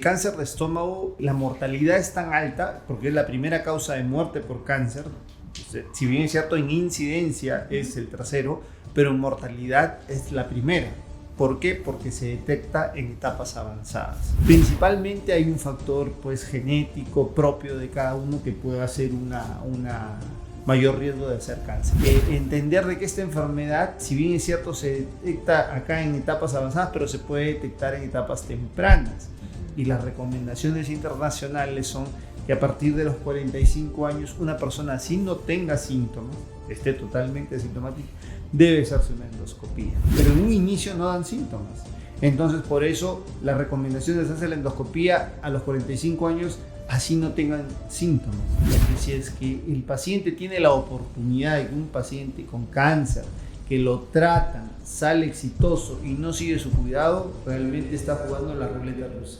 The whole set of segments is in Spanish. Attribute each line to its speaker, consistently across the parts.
Speaker 1: cáncer de estómago, la mortalidad es tan alta porque es la primera causa de muerte por cáncer. Si bien es cierto, en incidencia es el tercero, pero en mortalidad es la primera. ¿Por qué? Porque se detecta en etapas avanzadas. Principalmente hay un factor genético propio de cada uno que puede hacer una mayor riesgo de hacer cáncer. Entender de que esta enfermedad, si bien es cierto, se detecta acá en etapas avanzadas, pero se puede detectar en etapas tempranas. Y las recomendaciones internacionales son que a partir de los 45 años una persona, así no tenga síntomas, esté totalmente asintomática, debe hacerse una endoscopía. Pero en un inicio no dan síntomas. Entonces, por eso la recomendación es hacer la endoscopía a los 45 años, así no tengan síntomas. Porque si es que el paciente tiene la oportunidad de que un paciente con cáncer, que lo tratan, sale exitoso y no sigue su cuidado, realmente está jugando la ruleta rusa.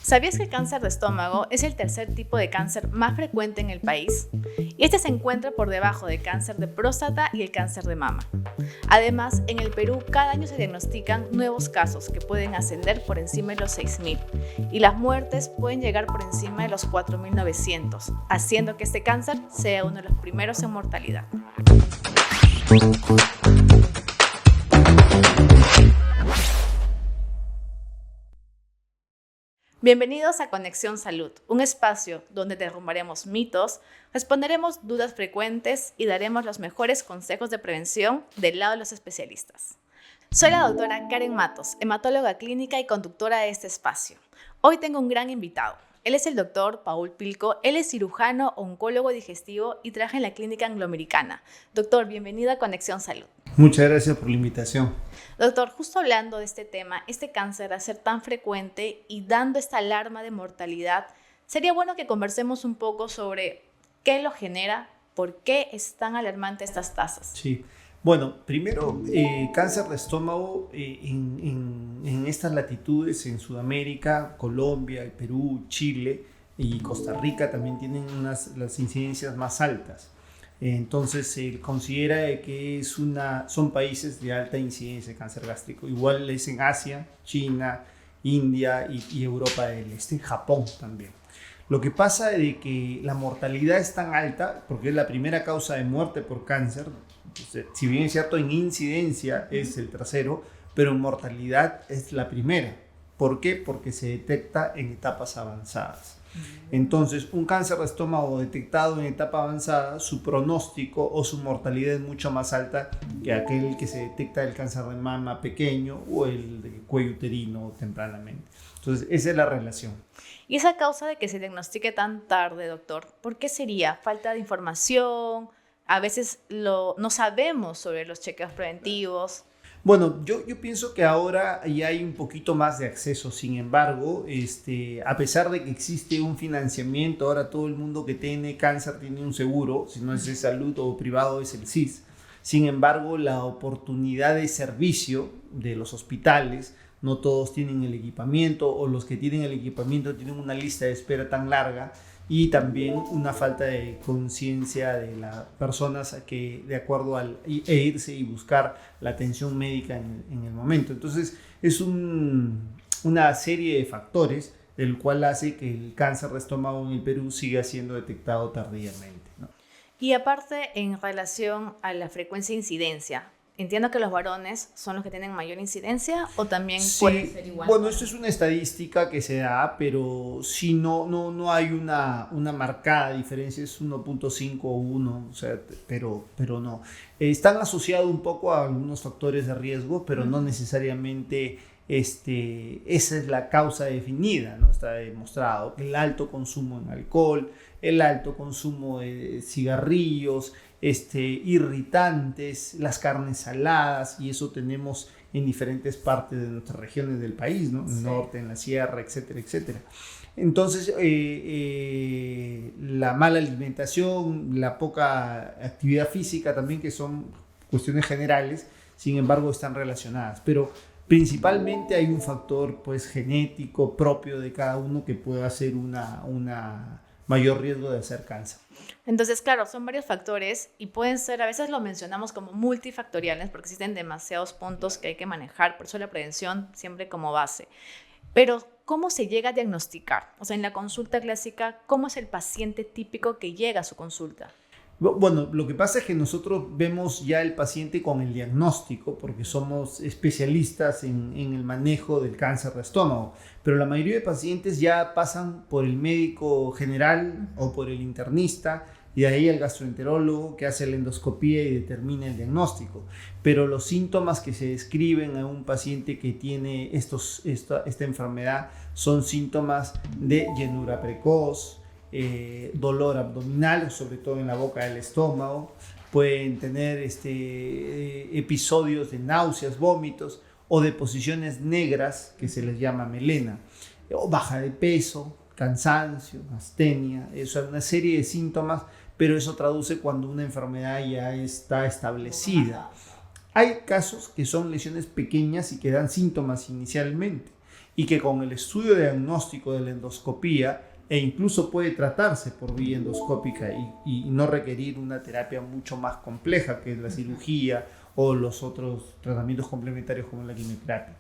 Speaker 2: ¿Sabías que el cáncer de estómago es el tercer tipo de cáncer más frecuente en el país? Y este se encuentra por debajo del cáncer de próstata y el cáncer de mama. Además, en el Perú cada año se diagnostican nuevos casos que pueden ascender por encima de los 6.000 y las muertes pueden llegar por encima de los 4.900, haciendo que este cáncer sea uno de los primeros en mortalidad. Bienvenidos a Conexión Salud, un espacio donde derrumbaremos mitos, responderemos dudas frecuentes y daremos los mejores consejos de prevención del lado de los especialistas. Soy la doctora Karen Matos, hematóloga clínica y conductora de este espacio. Hoy tengo un gran invitado. Él es el doctor Paul Pilco, él es cirujano, oncólogo digestivo y trabaja en la clínica angloamericana. Doctor, bienvenido a Conexión Salud.
Speaker 1: Muchas gracias por la invitación.
Speaker 2: Doctor, justo hablando de este tema, este cáncer a ser tan frecuente y dando esta alarma de mortalidad, sería bueno que conversemos un poco sobre qué lo genera, por qué es tan alarmante estas tasas.
Speaker 1: Sí, bueno, primero, cáncer de estómago en estas latitudes, en Sudamérica, Colombia, Perú, Chile y Costa Rica también tienen las incidencias más altas. Entonces se considera que son países de alta incidencia de cáncer gástrico. Igual es en Asia, China, India y Europa del Este, Japón también. Lo que pasa es que la mortalidad es tan alta porque es la primera causa de muerte por cáncer. Si bien es cierto, en incidencia es el tercero, pero en mortalidad es la primera. ¿Por qué? Porque se detecta en etapas avanzadas. Entonces, un cáncer de estómago detectado en etapa avanzada, su pronóstico o su mortalidad es mucho más alta que aquel que se detecta del cáncer de mama pequeño o el de cuello uterino tempranamente. Entonces, esa es la relación.
Speaker 2: ¿Y esa causa de que se diagnostique tan tarde, doctor? ¿Por qué sería? ¿Falta de información? A veces no sabemos sobre los chequeos preventivos.
Speaker 1: Bueno, yo pienso que ahora ya hay un poquito más de acceso. Sin embargo, a pesar de que existe un financiamiento, ahora todo el mundo que tiene cáncer tiene un seguro, si no es de salud o privado es el SIS. Sin embargo, la oportunidad de servicio de los hospitales, no todos tienen el equipamiento, o los que tienen el equipamiento tienen una lista de espera tan larga, y también una falta de conciencia de las personas que de acuerdo irse y buscar la atención médica en el momento. Entonces es una serie de factores el cual hace que el cáncer de estómago en el Perú siga siendo detectado tardíamente, ¿no?
Speaker 2: Y aparte, en relación a la frecuencia de incidencia, entiendo que los varones son los que tienen mayor incidencia o también puede ser igual.
Speaker 1: Bueno, esto es una estadística que se da, pero sí no hay una marcada diferencia, es 1.5 o 1, o sea, pero no. Están asociados un poco a algunos factores de riesgo, pero no necesariamente esa es la causa definida, ¿no? Está demostrado que el alto consumo en alcohol, el alto consumo de cigarrillos, irritantes, las carnes saladas, y eso tenemos en diferentes partes de nuestras regiones del país, ¿no? En el norte, en la sierra, etcétera, etcétera. Entonces, la mala alimentación, la poca actividad física también, que son cuestiones generales, sin embargo, están relacionadas. Pero principalmente hay un factor genético propio de cada uno que puede hacer una mayor riesgo de hacer cáncer.
Speaker 2: Entonces, claro, son varios factores y pueden ser, a veces lo mencionamos como multifactoriales porque existen demasiados puntos que hay que manejar, por eso la prevención siempre como base. Pero ¿cómo se llega a diagnosticar? O sea, en la consulta clásica, ¿cómo es el paciente típico que llega a su consulta?
Speaker 1: Bueno, lo que pasa es que nosotros vemos ya el paciente con el diagnóstico porque somos especialistas en el manejo del cáncer de estómago, pero la mayoría de pacientes ya pasan por el médico general o por el internista y de ahí el gastroenterólogo que hace la endoscopía y determina el diagnóstico. Pero los síntomas que se describen a un paciente que tiene esta enfermedad son síntomas de llenura precoz, dolor abdominal, sobre todo en la boca del estómago, pueden tener episodios de náuseas, vómitos o deposiciones negras que se les llama melena, o baja de peso, cansancio, astenia, una serie de síntomas, pero eso traduce cuando una enfermedad ya está establecida. Hay casos que son lesiones pequeñas y que dan síntomas inicialmente y que con el estudio diagnóstico de la endoscopía e incluso puede tratarse por vía endoscópica y no requerir una terapia mucho más compleja que es la cirugía o los otros tratamientos complementarios como la quimioterapia.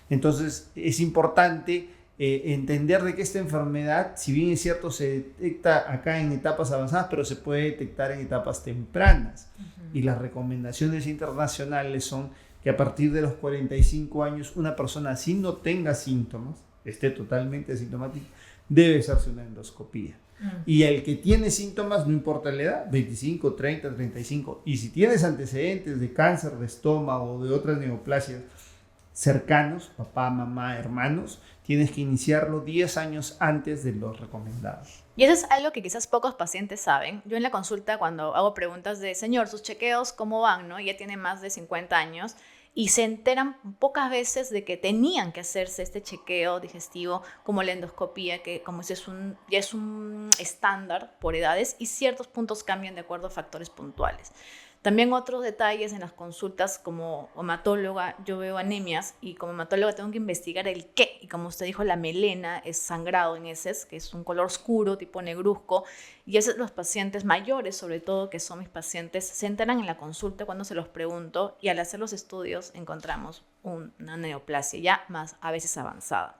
Speaker 1: Entonces es importante entender de que esta enfermedad, si bien es cierto, se detecta acá en etapas avanzadas, pero se puede detectar en etapas tempranas. Y las recomendaciones internacionales son que a partir de los 45 años una persona, si no tenga síntomas, esté totalmente asintomática, debe hacerse una endoscopía. Y el que tiene síntomas, no importa la edad, 25, 30, 35, y si tienes antecedentes de cáncer de estómago o de otras neoplasias cercanos, papá, mamá, hermanos, tienes que iniciarlo 10 años antes de los recomendados.
Speaker 2: Y eso es algo que quizás pocos pacientes saben. Yo en la consulta, cuando hago preguntas de, señor, sus chequeos, ¿cómo van? ¿No? Ya tiene más de 50 años y se enteran pocas veces de que tenían que hacerse este chequeo digestivo como la endoscopía, que como ya es un estándar por edades y ciertos puntos cambian de acuerdo a factores puntuales. También otros detalles en las consultas, como hematóloga, yo veo anemias y como hematóloga tengo que investigar el qué. Y como usted dijo, la melena es sangrado en heces, que es un color oscuro, tipo negruzco. Y esos los pacientes mayores, sobre todo, que son mis pacientes, se enteran en la consulta cuando se los pregunto y al hacer los estudios encontramos una neoplasia ya más a veces avanzada.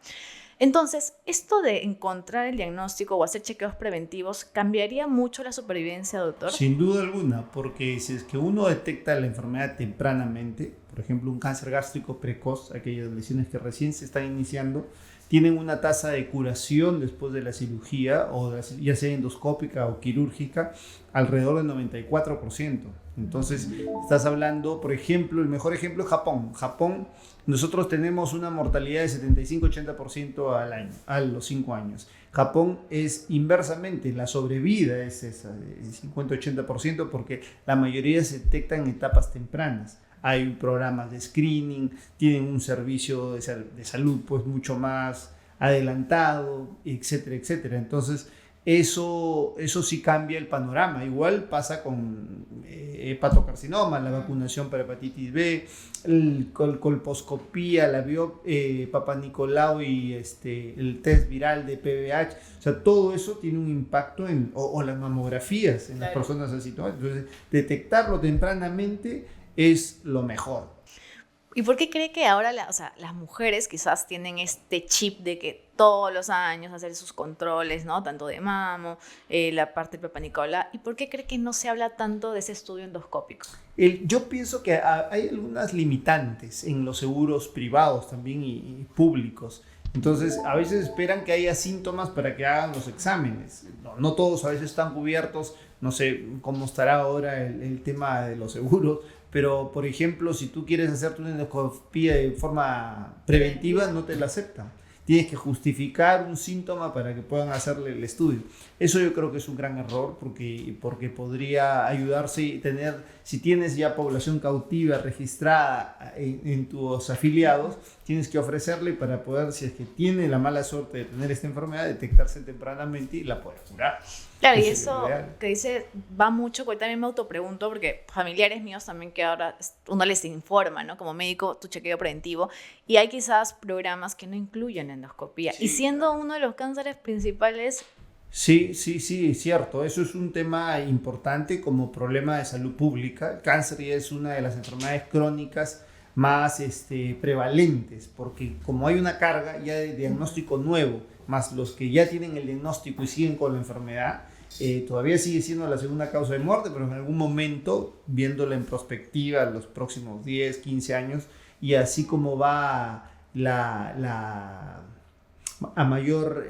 Speaker 2: Entonces, esto de encontrar el diagnóstico o hacer chequeos preventivos, ¿cambiaría mucho la supervivencia, doctor?
Speaker 1: Sin duda alguna, porque si es que uno detecta la enfermedad tempranamente, por ejemplo, un cáncer gástrico precoz, aquellas lesiones que recién se están iniciando, tienen una tasa de curación después de la cirugía, o ya sea endoscópica o quirúrgica, alrededor del 94%. Entonces, estás hablando, por ejemplo, el mejor ejemplo es Japón. Japón, nosotros tenemos una mortalidad de 75-80% al año, a los 5 años. Japón es inversamente, la sobrevida es esa, 50-80%, porque la mayoría se detecta en etapas tempranas. Hay programas de screening, tienen un servicio de salud pues mucho más adelantado, etcétera, etcétera. Entonces, eso sí cambia el panorama. Igual pasa con hepatocarcinoma, la vacunación para hepatitis B, el colposcopía, la Papa Nicolau y el test viral de PVH. O sea, todo eso tiene un impacto o las mamografías en las personas asintomáticas. Entonces, detectarlo tempranamente es lo mejor.
Speaker 2: ¿Y por qué cree que ahora las mujeres quizás tienen este chip de que todos los años hacer sus controles, ¿no? Tanto de mamo, la parte de Papa Nicolau? ¿Y por qué cree que no se habla tanto de ese estudio endoscópico?
Speaker 1: Yo pienso que hay algunas limitantes en los seguros privados también y públicos. Entonces, a veces esperan que haya síntomas para que hagan los exámenes. No todos a veces están cubiertos. No sé cómo estará ahora el tema de los seguros. Pero, por ejemplo, si tú quieres hacerte una endoscopía de forma preventiva, no te la aceptan. Tienes que justificar un síntoma para que puedan hacerle el estudio. Eso yo creo que es un gran error porque podría ayudarse y si tienes ya población cautiva registrada en tus afiliados, tienes que ofrecerle para poder, si es que tiene la mala suerte de tener esta enfermedad, detectarse tempranamente y la poder curar.
Speaker 2: Claro, y eso que dice va mucho, porque también me autopregunto, porque familiares míos también que ahora uno les informa, ¿no? Como médico, tu chequeo preventivo, y hay quizás programas que no incluyen endoscopía. Sí, y siendo uno de los cánceres principales...
Speaker 1: Sí, es cierto. Eso es un tema importante como problema de salud pública. El cáncer ya es una de las enfermedades crónicas más prevalentes, porque como hay una carga ya de diagnóstico nuevo, más los que ya tienen el diagnóstico y siguen con la enfermedad, todavía sigue siendo la segunda causa de muerte, pero en algún momento, viéndola en perspectiva, los próximos 10, 15 años, y así como va a mayor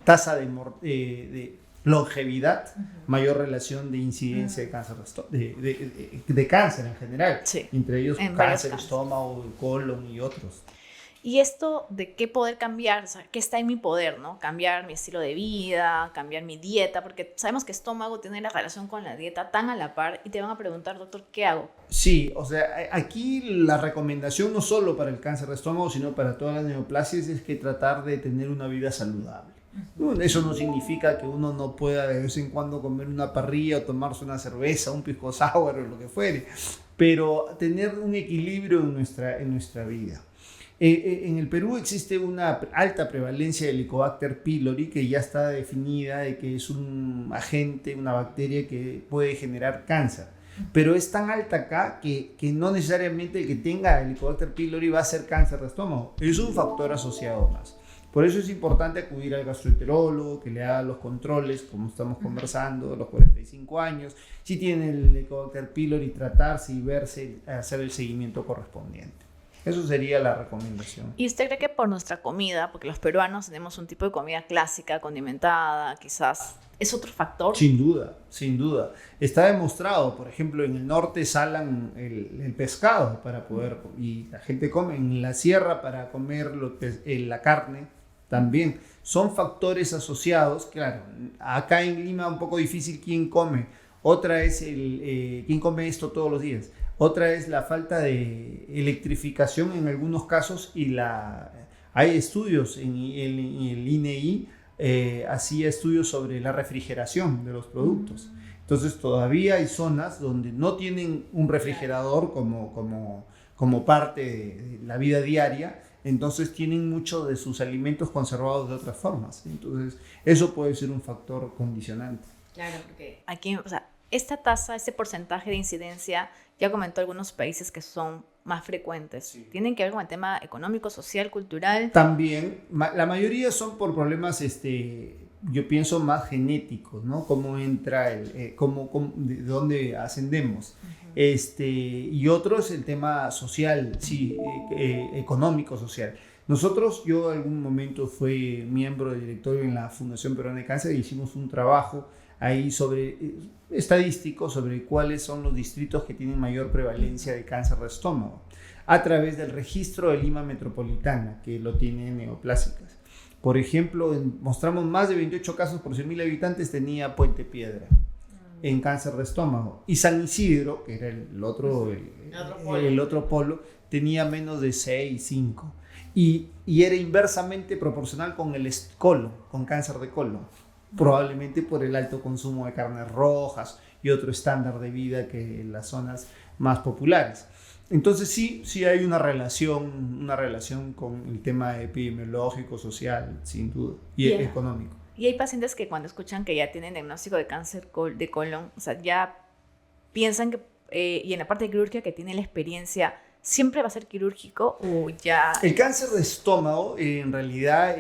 Speaker 1: tasa de longevidad, mayor relación de incidencia de cáncer, de cáncer en general,
Speaker 2: sí,
Speaker 1: entre ellos cáncer de estómago, colon y otros.
Speaker 2: Y esto de qué poder cambiar, o sea, qué está en mi poder, ¿no? Cambiar mi estilo de vida, cambiar mi dieta, porque sabemos que estómago tiene la relación con la dieta tan a la par y te van a preguntar, doctor, ¿qué hago?
Speaker 1: Sí, o sea, aquí la recomendación no solo para el cáncer de estómago, sino para todas las neoplasias es que tratar de tener una vida saludable. Eso no significa que uno no pueda de vez en cuando comer una parrilla o tomarse una cerveza, un pisco sour o lo que fuere, pero tener un equilibrio en nuestra vida. En el Perú existe una alta prevalencia de Helicobacter pylori que ya está definida de que es un agente, una bacteria que puede generar cáncer. Pero es tan alta acá que no necesariamente el que tenga Helicobacter pylori va a ser cáncer de estómago. Es un factor asociado más. Por eso es importante acudir al gastroenterólogo, que le haga los controles, como estamos conversando, a los 45 años. Si tiene el Helicobacter pylori, tratarse y verse, hacer el seguimiento correspondiente. Eso sería la recomendación.
Speaker 2: ¿Y usted cree que por nuestra comida, porque los peruanos tenemos un tipo de comida clásica, condimentada, quizás, es otro factor?
Speaker 1: Sin duda, sin duda. Está demostrado, por ejemplo, en el norte salan el pescado para poder, y la gente come en la sierra para comer la carne también. Son factores asociados, claro, acá en Lima un poco difícil quién come. Otra es quién come esto todos los días. Otra es la falta de electrificación en algunos casos hay estudios en el INEI, hacía estudios sobre la refrigeración de los productos. Entonces todavía hay zonas donde no tienen un refrigerador como parte de la vida diaria, entonces tienen muchos de sus alimentos conservados de otras formas. Entonces eso puede ser un factor condicionante.
Speaker 2: Claro, porque aquí, o sea, esta tasa, este porcentaje de incidencia, ya comentó algunos países que son más frecuentes. Sí. ¿Tienen que ver con el tema económico, social, cultural?
Speaker 1: También, la mayoría son por problemas, yo pienso, más genéticos, ¿no? Cómo entra, de dónde ascendemos. Y otro es el tema social, sí, económico, social. Yo en algún momento fui miembro del directorio en la Fundación Peruana de Cáncer y hicimos un trabajo ahí estadístico sobre cuáles son los distritos que tienen mayor prevalencia de cáncer de estómago a través del registro de Lima Metropolitana, que lo tiene neoplásicas. Por ejemplo, mostramos más de 28 casos por 100.000 habitantes tenía Puente Piedra en cáncer de estómago, y San Isidro, que era el otro polo, tenía menos de 6, 5, y era inversamente proporcional con el colon, con cáncer de colon, probablemente por el alto consumo de carnes rojas y otro estándar de vida que en las zonas más populares. Entonces sí hay una relación con el tema epidemiológico, social, sin duda, y económico.
Speaker 2: Y hay pacientes que cuando escuchan que ya tienen diagnóstico de cáncer de colon, o sea, ya piensan que, y en la parte quirúrgica que tienen la experiencia, ¿siempre va a ser quirúrgico o ya...?
Speaker 1: El cáncer de estómago, en realidad,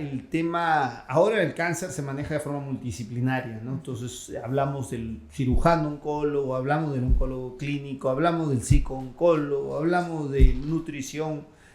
Speaker 1: ahora el cáncer se maneja de forma multidisciplinaria, ¿no? Entonces, hablamos del cirujano oncólogo, hablamos del oncólogo clínico, hablamos del psico-oncólogo, hablamos de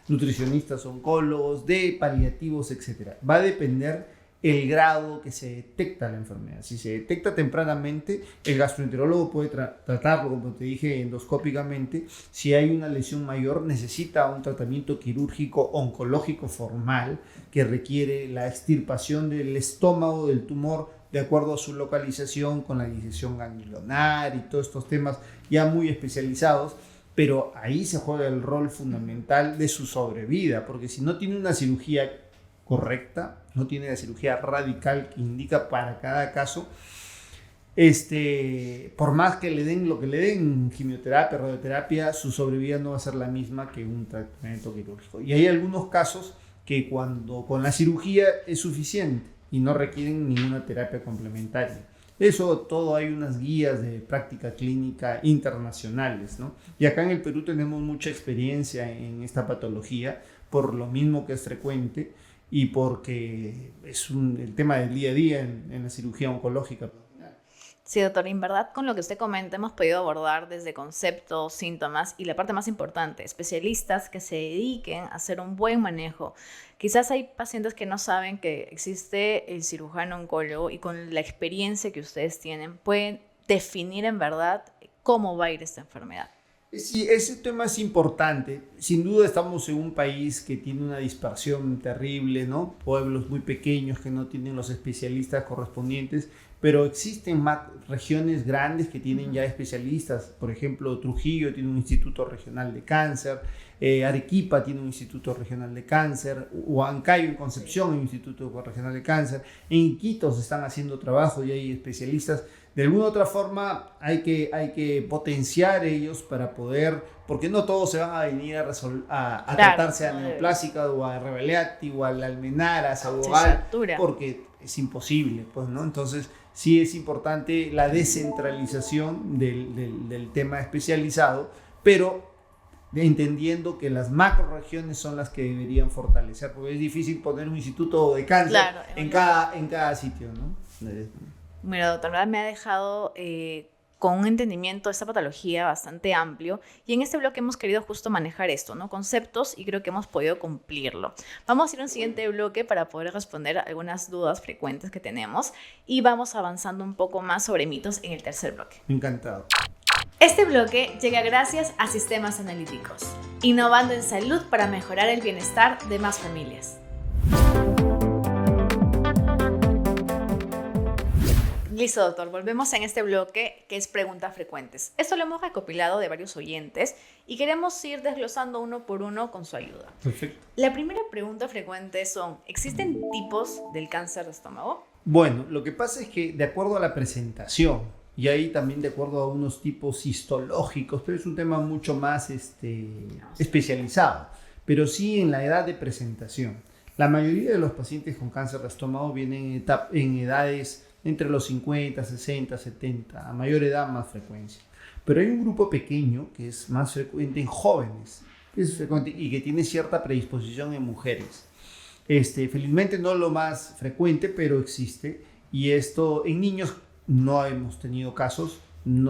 Speaker 1: nutricionistas oncólogos, de paliativos, etc. Va a depender el grado que se detecta la enfermedad. Si se detecta tempranamente, el gastroenterólogo puede tratarlo, como te dije, endoscópicamente. Si hay una lesión mayor, necesita un tratamiento quirúrgico oncológico formal que requiere la extirpación del estómago del tumor de acuerdo a su localización, con la disección ganglionar y todos estos temas ya muy especializados. Pero ahí se juega el rol fundamental de su sobrevida, porque si no tiene una cirugía correcta, no tiene la cirugía radical que indica para cada caso, por más que le den lo que le den, quimioterapia, radioterapia, su sobrevida no va a ser la misma que un tratamiento quirúrgico. Y hay algunos casos que cuando con la cirugía es suficiente y no requieren ninguna terapia complementaria. Eso todo hay unas guías de práctica clínica internacionales, ¿no? Y acá en el Perú tenemos mucha experiencia en esta patología, por lo mismo que es frecuente y porque es el tema del día a día en la cirugía oncológica.
Speaker 2: Sí, doctor, en verdad con lo que usted comenta hemos podido abordar desde conceptos, síntomas y la parte más importante, especialistas que se dediquen a hacer un buen manejo. Quizás hay pacientes que no saben que existe el cirujano oncólogo y con la experiencia que ustedes tienen pueden definir en verdad cómo va a ir esta enfermedad.
Speaker 1: Sí, ese tema es importante. Sin duda estamos en un país que tiene una dispersión terrible, ¿no? Pueblos muy pequeños que no tienen los especialistas correspondientes, pero existen más regiones grandes que tienen ya especialistas. Por ejemplo, Trujillo tiene un instituto regional de cáncer, Arequipa tiene un instituto regional de cáncer, Huancayo en Concepción hay un instituto regional de cáncer, en Iquitos están haciendo trabajo y hay especialistas. De alguna u otra forma hay que potenciar ellos para poder, porque no todos se van a venir a tratarse a neoplásica o a Revelati o a la Almenara, a Sabogal, porque es imposible, pues, ¿no? Entonces sí es importante la descentralización del tema especializado, pero entendiendo que las macroregiones son las que deberían fortalecer, porque es difícil poner un instituto de cáncer en cada sitio, ¿no?
Speaker 2: Mira, doctor, me ha dejado con un entendimiento de esta patología bastante amplio y en este bloque hemos querido justo manejar esto, ¿no? Conceptos, y creo que hemos podido cumplirlo. Vamos a ir a un siguiente bloque para poder responder algunas dudas frecuentes que tenemos y vamos avanzando un poco más sobre mitos en el tercer bloque.
Speaker 1: Encantado.
Speaker 2: Este bloque llega gracias a Sistemas Analíticos, innovando en salud para mejorar el bienestar de más familias. Listo, doctor. Volvemos en este bloque que es preguntas frecuentes. Esto lo hemos recopilado de varios oyentes y queremos ir desglosando uno por uno con su ayuda.
Speaker 1: Perfecto.
Speaker 2: La primera pregunta frecuente son, ¿existen tipos del cáncer de estómago?
Speaker 1: Bueno, lo que pasa es que de acuerdo a la presentación y ahí también de acuerdo a unos tipos histológicos, pero es un tema mucho más especializado, pero sí en la edad de presentación. La mayoría de los pacientes con cáncer de estómago vienen en edades entre los 50, 60, 70, a mayor edad más frecuencia. Pero hay un grupo pequeño que es más frecuente en jóvenes, que es frecuente y que tiene cierta predisposición en mujeres. Felizmente no lo más frecuente, pero existe. Y esto en niños no hemos tenido casos,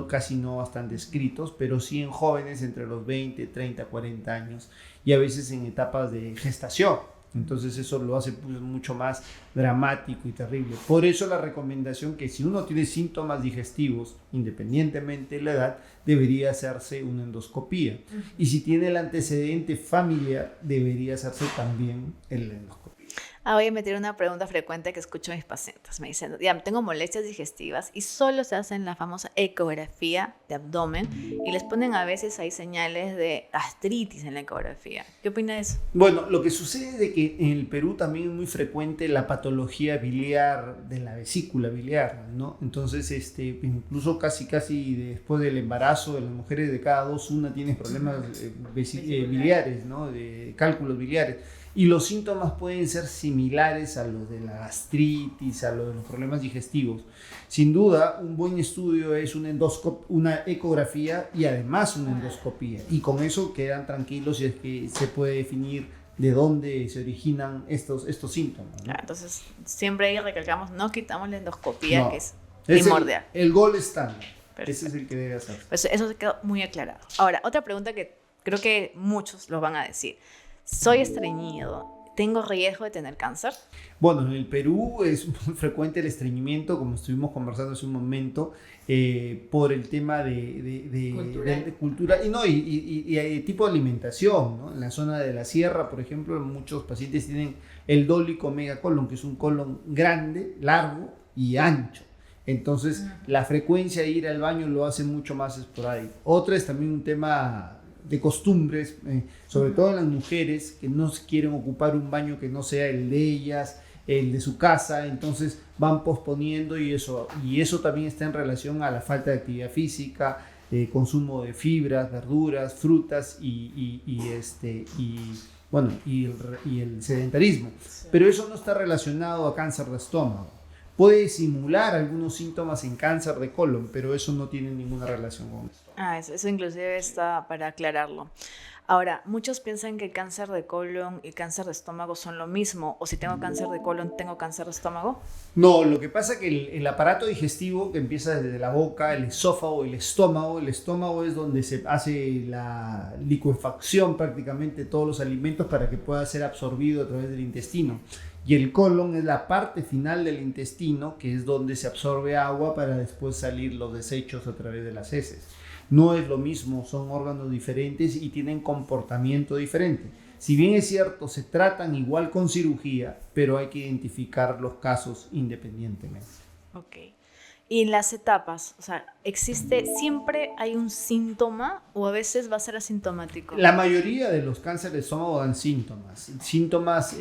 Speaker 1: casi no están descritos, pero sí en jóvenes entre los 20, 30, 40 años y a veces en etapas de gestación. Entonces eso lo hace mucho más dramático y terrible. Por eso la recomendación que si uno tiene síntomas digestivos, independientemente de la edad, debería hacerse una endoscopía. Y si tiene el antecedente familiar, debería hacerse también el endoscopía.
Speaker 2: Voy a meter una pregunta frecuente que escucho a mis pacientes. Me dicen, ya, tengo molestias digestivas y solo se hacen la famosa ecografía de abdomen y les ponen a veces ahí señales de gastritis en la ecografía. ¿Qué opina de eso?
Speaker 1: Bueno, lo que sucede es de que en el Perú también es muy frecuente la patología biliar de la vesícula biliar, ¿no? Entonces, incluso casi después del embarazo de las mujeres de cada dos, una tiene problemas biliares, ¿no? De cálculos biliares. Y los síntomas pueden ser similares a los de la gastritis, a los de los problemas digestivos. Sin duda, un buen estudio es una ecografía y además una endoscopía. Y con eso quedan tranquilos y es que se puede definir de dónde se originan estos síntomas, ¿no?
Speaker 2: Entonces, siempre ahí recalcamos, no quitamos la endoscopía, que es primordial.
Speaker 1: El gol estándar. Ese es el que debe hacer.
Speaker 2: Pues eso se quedó muy aclarado. Ahora, otra pregunta que creo que muchos lo van a decir. Soy estreñido, ¿tengo riesgo de tener cáncer?
Speaker 1: Bueno, en el Perú es muy frecuente el estreñimiento, como estuvimos conversando hace un momento, por el tema de cultura y tipo de alimentación, ¿no? En la zona de la sierra, por ejemplo, muchos pacientes tienen el dólico megacolon, que es un colon grande, largo y ancho. Entonces, la frecuencia de ir al baño lo hace mucho más esporádico. Otra es también un tema de costumbres, sobre todo en las mujeres que no quieren ocupar un baño que no sea el de ellas, el de su casa, entonces van posponiendo y eso también está en relación a la falta de actividad física, consumo de fibras, verduras, frutas y el sedentarismo. Sí. Pero eso no está relacionado a cáncer de estómago. puede simular algunos síntomas en cáncer de colon, pero eso no tiene ninguna relación con esto.
Speaker 2: Eso inclusive está para aclararlo. Ahora, muchos piensan que el cáncer de colon y cáncer de estómago son lo mismo, o si tengo cáncer de colon, ¿tengo cáncer de estómago?
Speaker 1: No, lo que pasa es que el aparato digestivo que empieza desde la boca, el esófago, el estómago es donde se hace la licuefacción prácticamente de todos los alimentos para que pueda ser absorbido a través del intestino. Y el colon es la parte final del intestino, que es donde se absorbe agua para después salir los desechos a través de las heces. No es lo mismo, son órganos diferentes y tienen comportamiento diferente. Si bien es cierto, se tratan igual con cirugía, pero hay que identificar los casos independientemente.
Speaker 2: Ok. Y en las etapas, o sea, siempre hay un síntoma o a veces va a ser asintomático?
Speaker 1: La mayoría de los cánceres de estómago dan síntomas. Síntomas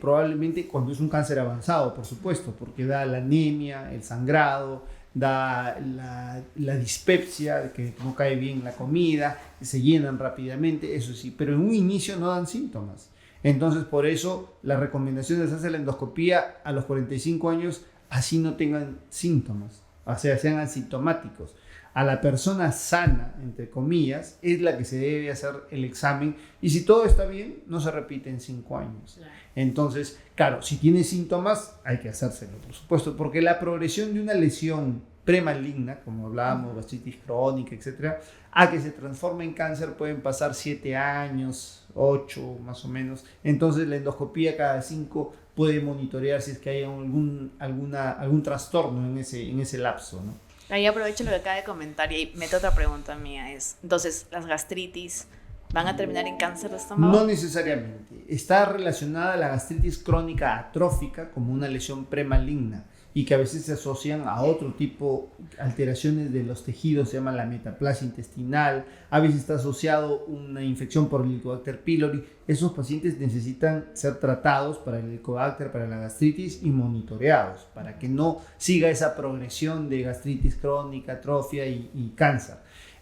Speaker 1: probablemente cuando es un cáncer avanzado, por supuesto, porque da la anemia, el sangrado, da la dispepsia, que no cae bien la comida, se llenan rápidamente, eso sí, pero en un inicio no dan síntomas. Entonces, por eso la recomendación es hacer la endoscopía a los 45 años, así no tengan síntomas, o sea, sean asintomáticos. A la persona sana, entre comillas, es la que se debe hacer el examen y si todo está bien, no se repite en 5 años. Entonces, claro, si tiene síntomas, hay que hacérselo, por supuesto, porque la progresión de una lesión premaligna, como hablábamos, gastritis crónica, etcétera, a que se transforme en cáncer pueden pasar 7 años, 8 más o menos. Entonces, la endoscopía cada 5 puede monitorear si es que hay algún trastorno en ese lapso, ¿no?
Speaker 2: Ahí aprovecho lo que acaba de comentar y meto otra pregunta mía. Entonces, ¿las gastritis van a terminar en cáncer de estómago?
Speaker 1: No necesariamente. Está relacionada la gastritis crónica atrófica como una lesión premaligna y que a veces se asocian a otro tipo de alteraciones de los tejidos, se llama la metaplasia intestinal, a veces está asociado una infección por Helicobacter pylori. Esos pacientes necesitan ser tratados para el Helicobacter, para la gastritis y monitoreados para que no siga esa progresión de gastritis crónica, atrofia y cáncer.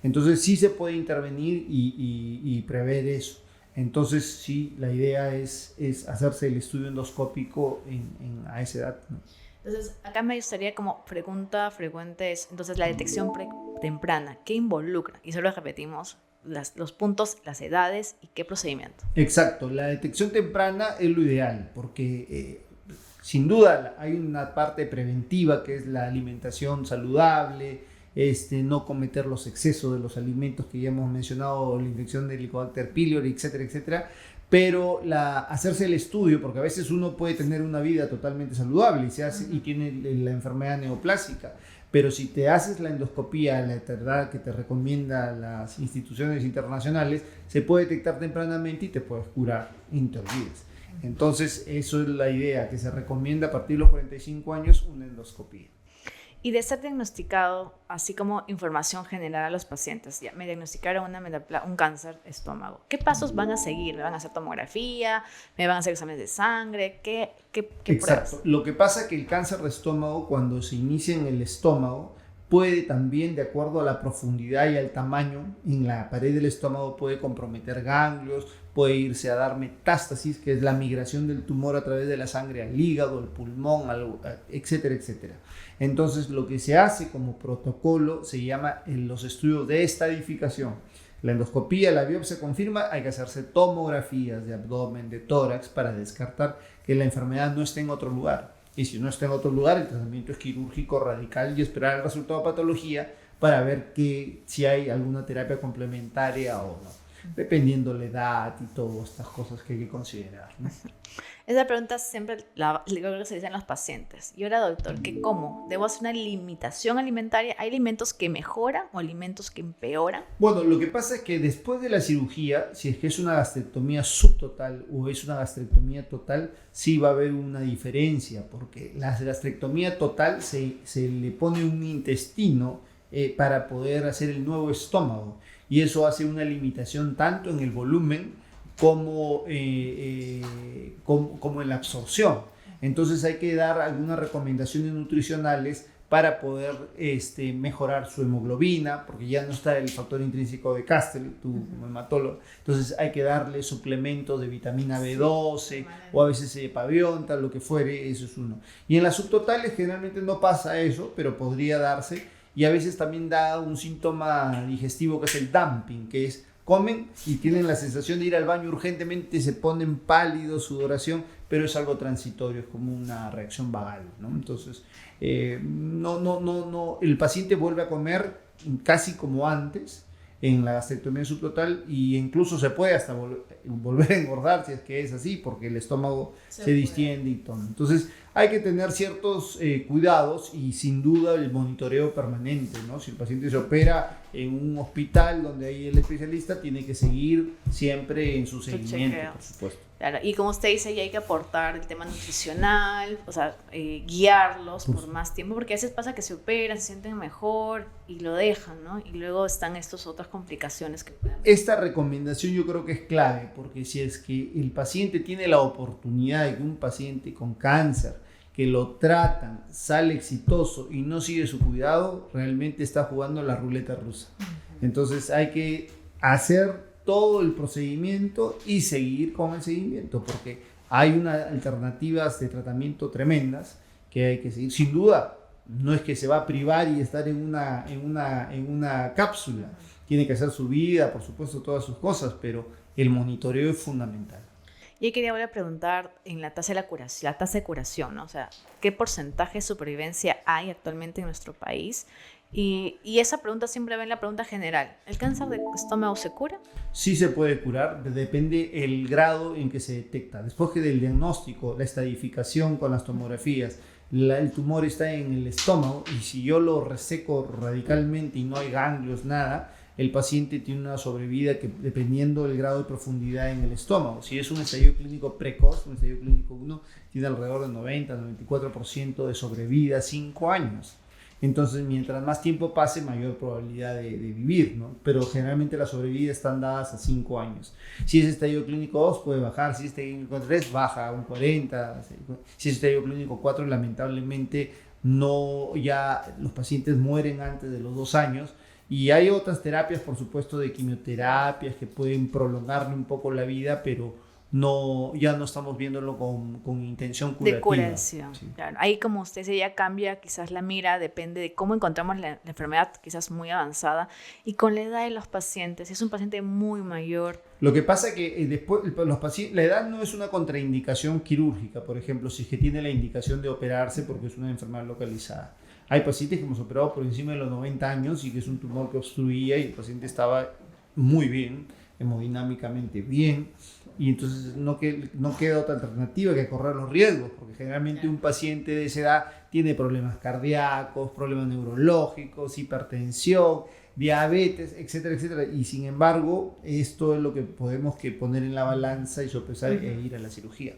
Speaker 1: Entonces sí se puede intervenir y prever eso. Entonces sí, la idea es hacerse el estudio endoscópico a esa edad, ¿no?
Speaker 2: Entonces, acá me gustaría como pregunta frecuente es, entonces, la detección temprana, ¿qué involucra? Y solo repetimos los puntos, las edades y qué procedimiento.
Speaker 1: Exacto, la detección temprana es lo ideal, porque sin duda hay una parte preventiva que es la alimentación saludable, no cometer los excesos de los alimentos que ya hemos mencionado, la infección de Helicobacter pylori, etcétera, etcétera. Pero hacerse el estudio, porque a veces uno puede tener una vida totalmente saludable y tiene la enfermedad neoplásica, pero si te haces la endoscopía, la edad que te recomiendan las instituciones internacionales, se puede detectar tempranamente y te puedes curar y te olvides. Entonces, eso es la idea, que se recomienda a partir de los 45 años una endoscopía.
Speaker 2: Y de ser diagnosticado, así como información general a los pacientes, ya me diagnosticaron un cáncer de estómago. ¿Qué pasos van a seguir? ¿Me van a hacer tomografía? ¿Me van a hacer exámenes de sangre? ¿Qué
Speaker 1: Exacto.
Speaker 2: pruebas?
Speaker 1: Lo que pasa es que el cáncer de estómago, cuando se inicia en el estómago, puede también, de acuerdo a la profundidad y al tamaño, en la pared del estómago puede comprometer ganglios, puede irse a dar metástasis, que es la migración del tumor a través de la sangre al hígado, al pulmón, etcétera, etcétera. Entonces, lo que se hace como protocolo se llama los estudios de estadificación. La endoscopía, la biopsia confirma, hay que hacerse tomografías de abdomen, de tórax, para descartar que la enfermedad no esté en otro lugar. Y si no está en otro lugar, el tratamiento es quirúrgico radical y esperar el resultado de patología para ver si hay alguna terapia complementaria o no, dependiendo la edad y todas estas cosas que hay que considerar, ¿no?
Speaker 2: Esa pregunta siempre creo que se dicen los pacientes. Y ahora, doctor, ¿cómo? ¿Debo hacer una limitación alimentaria? ¿Hay alimentos que mejoran o alimentos que empeoran?
Speaker 1: Bueno, lo que pasa es que después de la cirugía, si es que es una gastrectomía subtotal o es una gastrectomía total, sí va a haber una diferencia, porque la gastrectomía total se le pone un intestino para poder hacer el nuevo estómago, y eso hace una limitación tanto en el volumen como en la absorción. Entonces hay que dar algunas recomendaciones nutricionales para poder mejorar su hemoglobina, porque ya no está el factor intrínseco de Castel, tú como hematólogo. Entonces hay que darle suplementos de vitamina B12 o a veces pavionta, lo que fuere, eso es uno. Y en las subtotales generalmente no pasa eso, pero podría darse. Y a veces también da un síntoma digestivo que es el dumping, que es comen y tienen la sensación de ir al baño urgentemente, se ponen pálidos, sudoración, pero es algo transitorio, es como una reacción vagal, ¿no? Entonces, el paciente vuelve a comer casi como antes en la gastrectomía subtotal y incluso se puede hasta volver a engordar si es que es así, porque el estómago se distiende y todo. Entonces, hay que tener ciertos cuidados y sin duda el monitoreo permanente, ¿no? Si el paciente se opera en un hospital donde hay el especialista, tiene que seguir siempre en su seguimiento, por supuesto.
Speaker 2: Claro, y como usted dice, ya hay que aportar el tema nutricional, o sea, guiarlos por más tiempo, porque a veces pasa que se operan, se sienten mejor y lo dejan, ¿no? Y luego están estas otras complicaciones que pueden...
Speaker 1: Esta recomendación yo creo que es clave, porque si es que el paciente tiene la oportunidad de que un paciente con cáncer, que lo tratan, sale exitoso y no sigue su cuidado, realmente está jugando la ruleta rusa. Entonces hay que hacer todo el procedimiento y seguir con el seguimiento, porque hay unas alternativas de tratamiento tremendas que hay que seguir. Sin duda, no es que se va a privar y estar en una cápsula. Tiene que hacer su vida, por supuesto, todas sus cosas, pero el monitoreo es fundamental.
Speaker 2: Y quería ahora preguntar en la tasa de curación, ¿no? O sea, ¿qué porcentaje de supervivencia hay actualmente en nuestro país? Y esa pregunta siempre va en la pregunta general. ¿El cáncer de estómago se cura?
Speaker 1: Sí se puede curar, depende el grado en que se detecta. Después que del diagnóstico, la estadificación con las tomografías, el tumor está en el estómago y si yo lo reseco radicalmente y no hay ganglios, nada, el paciente tiene una sobrevida que dependiendo del grado de profundidad en el estómago. Si es un estadio clínico precoz, un estadio clínico 1, tiene alrededor de 90-94% de sobrevida, 5 años. Entonces, mientras más tiempo pase, mayor probabilidad de vivir, ¿no? Pero generalmente las sobrevidas están dadas a 5 años. Si es estadio clínico 2, puede bajar. Si es estadio clínico 3, baja a un 40. Si es estadio clínico 4, lamentablemente, ya los pacientes mueren antes de los 2 años. Y hay otras terapias, por supuesto, de quimioterapias que pueden prolongarle un poco la vida, pero ya no estamos viéndolo con intención curativa.
Speaker 2: De curación,
Speaker 1: sí.
Speaker 2: Claro. Ahí, como usted dice, ya cambia quizás la mira, depende de cómo encontramos la enfermedad, quizás muy avanzada, y con la edad de los pacientes. Si es un paciente muy mayor...
Speaker 1: Lo que pasa es que después los pacientes, la edad no es una contraindicación quirúrgica, por ejemplo, si es que tiene la indicación de operarse porque es una enfermedad localizada. Hay pacientes que hemos operado por encima de los 90 años y que es un tumor que obstruía y el paciente estaba muy bien, hemodinámicamente bien, y entonces no queda otra alternativa que correr los riesgos, porque generalmente un paciente de esa edad tiene problemas cardíacos, problemas neurológicos, hipertensión, diabetes, etcétera, etcétera, y sin embargo esto es lo que podemos poner en la balanza y sopesar e ir a la cirugía.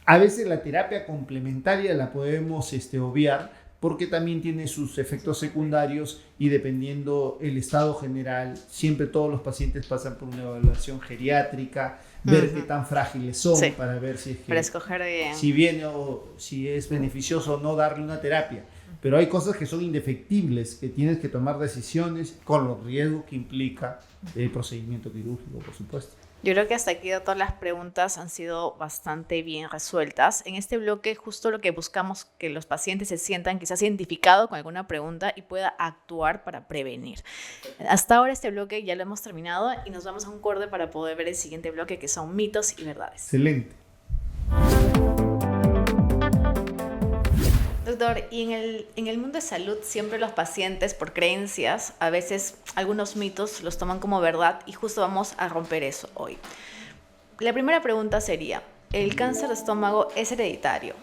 Speaker 1: A veces la terapia complementaria la podemos obviar, porque también tiene sus efectos secundarios y dependiendo el estado general, siempre todos los pacientes pasan por una evaluación geriátrica, ver qué tan frágiles son, sí, para ver si es que,
Speaker 2: para escoger bien.
Speaker 1: Si viene o si es beneficioso o no darle una terapia. Pero hay cosas que son indefectibles, que tienes que tomar decisiones con los riesgos que implica el procedimiento quirúrgico, por supuesto.
Speaker 2: Yo creo que hasta aquí todas las preguntas han sido bastante bien resueltas. En este bloque justo lo que buscamos que los pacientes se sientan quizás identificados con alguna pregunta y pueda actuar para prevenir. Hasta ahora este bloque ya lo hemos terminado y nos vamos a un corte para poder ver el siguiente bloque que son mitos y verdades.
Speaker 1: Excelente.
Speaker 2: Doctor, y en el mundo de salud siempre los pacientes por creencias, a veces algunos mitos los toman como verdad y justo vamos a romper eso hoy. La primera pregunta sería, ¿el cáncer de estómago es hereditario?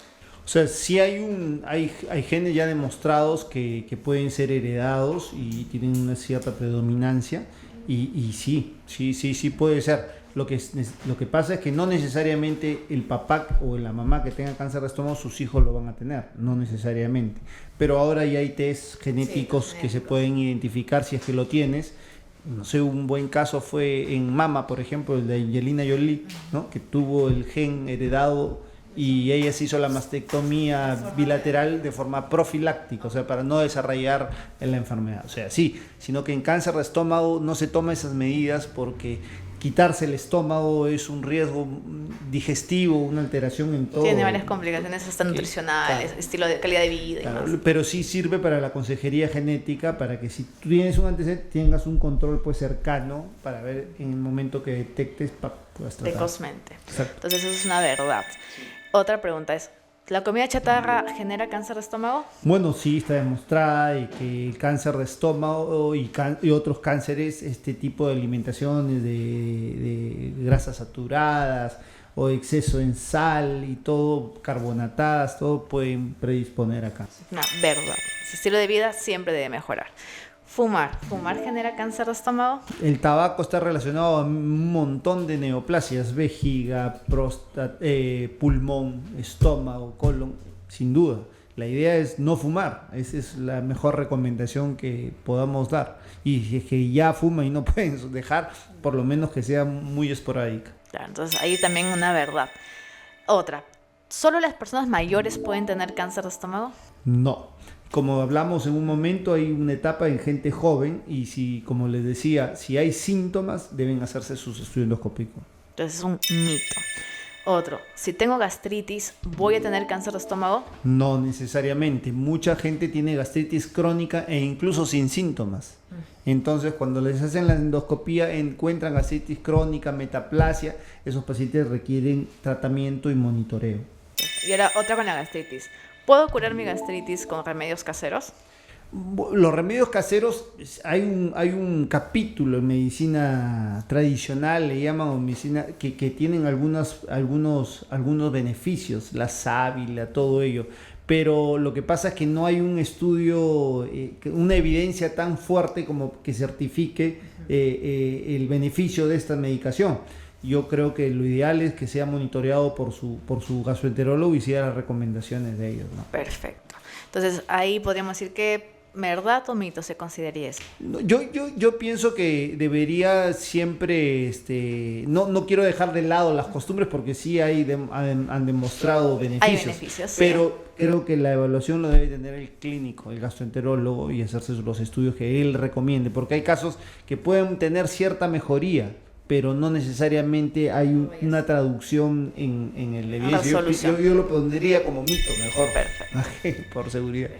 Speaker 1: O sea, sí hay genes ya demostrados que pueden ser heredados y tienen una cierta predominancia y sí puede ser. Lo que pasa es que no necesariamente el papá o la mamá que tenga cáncer de estómago, sus hijos lo van a tener, no necesariamente. Pero ahora ya hay test genéticos que se pueden identificar si es que lo tienes. No sé, un buen caso fue en Mama, por ejemplo, el de Angelina Jolie, ¿no? Que tuvo el gen heredado y ella se hizo la mastectomía bilateral de forma profiláctica, o sea, para no desarrollar la enfermedad. O sea, sí, sino que en cáncer de estómago no se toman esas medidas porque quitarse el estómago es un riesgo digestivo, una alteración en todo.
Speaker 2: Tiene varias complicaciones hasta nutricionales,
Speaker 1: claro,
Speaker 2: estilo de calidad de vida y
Speaker 1: claro,
Speaker 2: más.
Speaker 1: pero sí sirve para la consejería genética, para que si tú tienes un antecedente, tengas un control pues cercano para ver en el momento que detectes, puedas tratar.
Speaker 2: Precozmente.
Speaker 1: Exacto.
Speaker 2: Entonces eso es una verdad. Sí. Otra pregunta es, ¿la comida chatarra genera cáncer de estómago?
Speaker 1: Bueno, sí, está demostrada y que el cáncer de estómago y otros cánceres, este tipo de alimentaciones de grasas saturadas o exceso en sal y todo, carbonatadas, todo pueden predisponer a cáncer.
Speaker 2: Una verdad. Su estilo de vida siempre debe mejorar. ¿Fumar genera cáncer de estómago?
Speaker 1: El tabaco está relacionado a un montón de neoplasias, vejiga, próstata, pulmón, estómago, colon, sin duda. La idea es no fumar, esa es la mejor recomendación que podamos dar. Y si es que ya fuman y no pueden dejar, por lo menos que sea muy esporádica.
Speaker 2: Claro, entonces ahí también una verdad. Otra, ¿solo las personas mayores pueden tener cáncer de estómago?
Speaker 1: No. Como hablamos en un momento, hay una etapa en gente joven y si, como les decía, si hay síntomas, deben hacerse sus estudios endoscópicos.
Speaker 2: Entonces es un mito. Otro, si tengo gastritis, ¿voy a tener cáncer de estómago?
Speaker 1: No necesariamente. Mucha gente tiene gastritis crónica e incluso sin síntomas. Entonces, cuando les hacen la endoscopía, encuentran gastritis crónica, metaplasia. Esos pacientes requieren tratamiento y monitoreo.
Speaker 2: Y ahora otra con la gastritis. ¿Puedo curar mi gastritis con remedios caseros?
Speaker 1: Los remedios caseros, hay un capítulo en medicina tradicional, le llaman, o medicina, que tienen algunos beneficios, la sábila, todo ello. Pero lo que pasa es que no hay un estudio, una evidencia tan fuerte como que certifique el beneficio de esta medicación. Yo creo que lo ideal es que sea monitoreado por su gastroenterólogo y hiciera las recomendaciones de ellos, ¿no?
Speaker 2: Perfecto. Entonces ahí podríamos decir que ¿verdad o mito se consideraría eso?
Speaker 1: Yo pienso que debería siempre, no quiero dejar de lado las costumbres porque sí han demostrado beneficios.
Speaker 2: Hay beneficios,
Speaker 1: pero sí, creo que la evaluación lo debe tener el clínico, el gastroenterólogo, y hacerse los estudios que él recomiende, porque hay casos que pueden tener cierta mejoría, pero no necesariamente hay una traducción en el evidencia. Yo lo pondría como mito mejor.
Speaker 2: Perfecto.
Speaker 1: Por seguridad.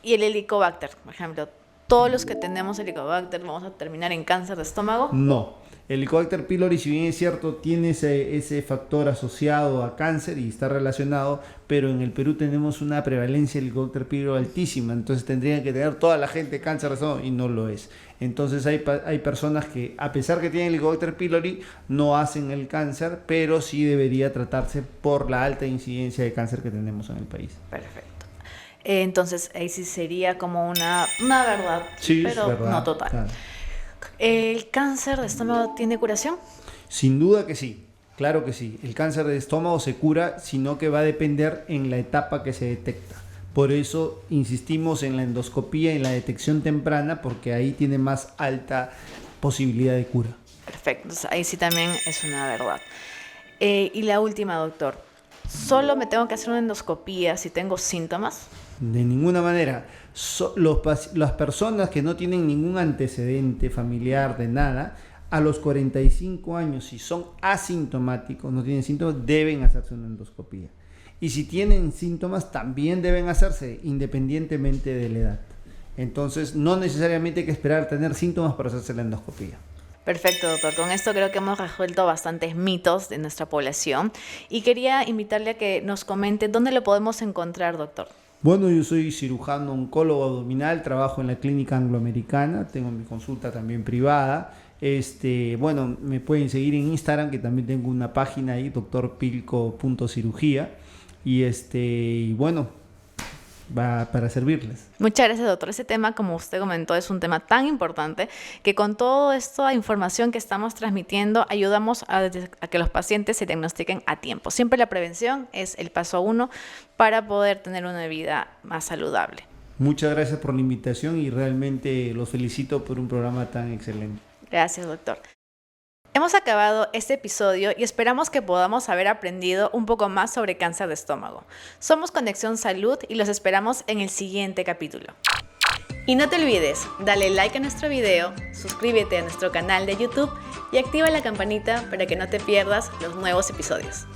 Speaker 2: Y el Helicobacter, por ejemplo, ¿todos los que tenemos Helicobacter vamos a terminar en cáncer de estómago?
Speaker 1: No. El Helicobacter pylori, si bien es cierto, tiene ese factor asociado a cáncer y está relacionado, pero en el Perú tenemos una prevalencia de Helicobacter pylori altísima, entonces tendrían que tener toda la gente cáncer de estómago y no lo es. Entonces hay personas que, a pesar que tienen Helicobacter pylori, no hacen el cáncer, pero sí debería tratarse por la alta incidencia de cáncer que tenemos en el país.
Speaker 2: Perfecto. Entonces ahí sí sería como una verdad,
Speaker 1: sí,
Speaker 2: pero
Speaker 1: es verdad,
Speaker 2: no total.
Speaker 1: Claro.
Speaker 2: ¿El cáncer de estómago tiene curación?
Speaker 1: Sin duda que sí, claro que sí. El cáncer de estómago se cura, sino que va a depender en la etapa que se detecta. Por eso insistimos en la endoscopía y en la detección temprana, porque ahí tiene más alta posibilidad de cura.
Speaker 2: Perfecto, entonces ahí sí también es una verdad. Y la última, doctor. ¿Solo me tengo que hacer una endoscopía si tengo síntomas?
Speaker 1: De ninguna manera. Las personas que no tienen ningún antecedente familiar de nada, a los 45 años, si son asintomáticos, no tienen síntomas, deben hacerse una endoscopía. Y si tienen síntomas, también deben hacerse, independientemente de la edad. Entonces, no necesariamente hay que esperar a tener síntomas para hacerse la endoscopía.
Speaker 2: Perfecto, doctor. Con esto creo que hemos resuelto bastantes mitos de nuestra población y quería invitarle a que nos comente dónde lo podemos encontrar, doctor.
Speaker 1: Bueno, yo soy cirujano oncólogo abdominal, trabajo en la clínica angloamericana, tengo mi consulta también privada. Bueno, me pueden seguir en Instagram, que también tengo una página ahí, doctorpilco.cirugía. Y bueno, va para servirles.
Speaker 2: Muchas gracias, doctor. Ese tema, como usted comentó, es un tema tan importante que con toda esta información que estamos transmitiendo ayudamos a que los pacientes se diagnostiquen a tiempo. Siempre la prevención es el paso 1 para poder tener una vida más saludable.
Speaker 1: Muchas gracias por la invitación y realmente los felicito por un programa tan excelente.
Speaker 2: Gracias, doctor. Hemos acabado este episodio y esperamos que podamos haber aprendido un poco más sobre cáncer de estómago. Somos Conexión Salud y los esperamos en el siguiente capítulo. Y no te olvides, dale like a nuestro video, suscríbete a nuestro canal de YouTube y activa la campanita para que no te pierdas los nuevos episodios.